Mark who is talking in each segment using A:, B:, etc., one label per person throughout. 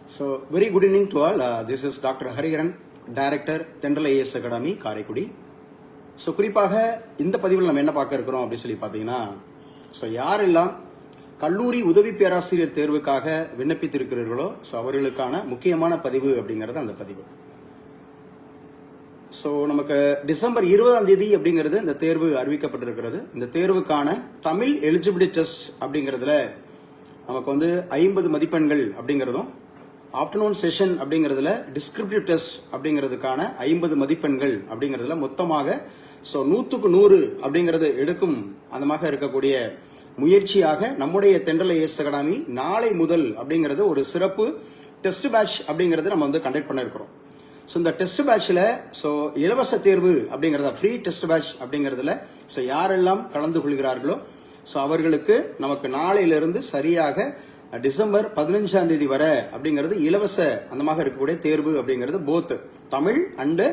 A: So, very good evening to all. This is Dr. Hariharan, Director, Tendral IAS Academy, Karaikudi. So குறிப்பாக இந்த பதிவில் நம்ம என்ன பார்க்க இருக்கிறோம் அப்படின்னு சொல்லி பார்த்தீங்கன்னா, ஸோ யாரெல்லாம் கல்லூரி உதவி பேராசிரியர் தேர்வுக்காக விண்ணப்பித்திருக்கிறீர்களோ ஸோ அவர்களுக்கான முக்கியமான பதிவு அப்படிங்கிறது அந்த பதிவு. ஸோ நமக்கு டிசம்பர் 20ஆம் தேதி அப்படிங்கிறது இந்த தேர்வு அறிவிக்கப்பட்டிருக்கிறது. இந்த தேர்வுக்கான தமிழ் எலிஜிபிலிட்டி டெஸ்ட் அப்படிங்கிறதுல நமக்கு வந்து 50 மதிப்பெண்கள் அப்படிங்கிறதும், ஆஃப்டர்நூன் செஷன் அப்படிங்கிறதுல டிஸ்கிரிப்டிவ் டெஸ்ட் அப்படிங்கிறதுக்கான 50 மதிப்பெண்கள் அப்படிங்கிறதுல மொத்தமாக ஸோ 100க்கு 100 அப்படிங்கிறது எடுக்கும் அந்தமாக இருக்கக்கூடிய முயற்சியாக நம்முடைய தென்றல் ஐஏஎஸ் அகாடமி நாளை முதல் அப்படிங்கிறது ஒரு சிறப்பு டெஸ்ட் பேட்ச் அப்படிங்கிறது நம்ம வந்து கண்டக்ட் பண்ண இருக்கிறோம். ஸோ இந்த டெஸ்ட் பேட்ச்ல ஸோ இலவச தேர்வு அப்படிங்கிறத ஃப்ரீ டெஸ்ட் பேட்ச் அப்படிங்கிறதுல ஸோ யாரெல்லாம் கலந்து கொள்கிறார்களோ ஸோ அவர்களுக்கு நமக்கு நாளையிலிருந்து சரியாக டிசம்பர் 15ஆம் தேதி வரை அப்படிங்கிறது இலவச அந்தமாக இருக்கக்கூடிய தேர்வு அப்படிங்கிறது போத் தமிழ் அண்ட்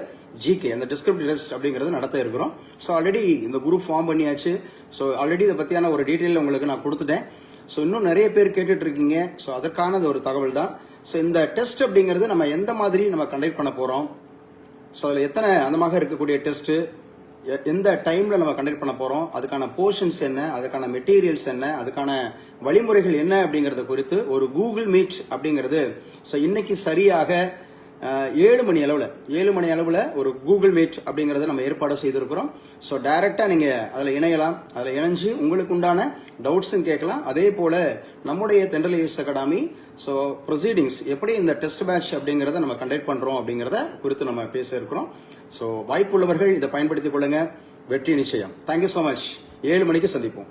A: ஜிகே அந்த டிஸ்கிரிப்டிவ் டெஸ்ட் அப்படிங்கிறது நடத்த இருக்கிறோம். ஸோ ஆல்ரெடி இந்த குரூப் ஃபார்ம் பண்ணியாச்சு. ஸோ ஆல்ரெடி இதை பற்றியான ஒரு டீட்டெயில் உங்களுக்கு நான் கொடுத்துட்டேன். ஸோ இன்னும் நிறைய பேர் கேட்டுட்டு இருக்கீங்க. ஸோ அதற்கான ஒரு தகவல் தான். ஸோ இந்த டெஸ்ட் அப்படிங்கிறது நம்ம எந்த மாதிரி நம்ம கண்டக்ட் பண்ண போறோம், ஸோ அதில் எத்தனை அந்தமாக இருக்கக்கூடிய டெஸ்ட், எந்த டைம்ல நம்ம கண்டக்ட் பண்ண போறோம், அதுக்கான போர்ஷன்ஸ் என்ன, அதுக்கான மெட்டீரியல்ஸ் என்ன, அதுக்கான வழிமுறைகள் என்ன அப்படிங்கறது குறித்து ஒரு கூகுள் மீட் அப்படிங்கிறது ஸோ இன்னைக்கு சரியாக 7 மணி அளவுல ஒரு கூகுள் மீட் அப்படிங்கறத நம்ம ஏற்பாடு செய்திருக்கிறோம். ஸோ டைரக்டா நீங்க அதுல இணையலாம். அதுல இணைஞ்சு உங்களுக்கு உண்டான டவுட்ஸும் கேட்கலாம். அதே போல நம்முடைய தென்றல் ஐஏஎஸ் அகாடமி ஸோ ப்ரொசீடிங்ஸ் எப்படி இந்த டெஸ்ட் பேட்ச் அப்படிங்கறத நம்ம கண்டக்ட் பண்றோம் அப்படிங்கறத குறித்து நம்ம பேச இருக்கிறோம். ஸோ வாய்ப்புள்ளவர்கள் இதை பயன்படுத்திக் கொள்ளுங்க. வெற்றி நிச்சயம். Thank you so much. 7 மணிக்கு சந்திப்போம்.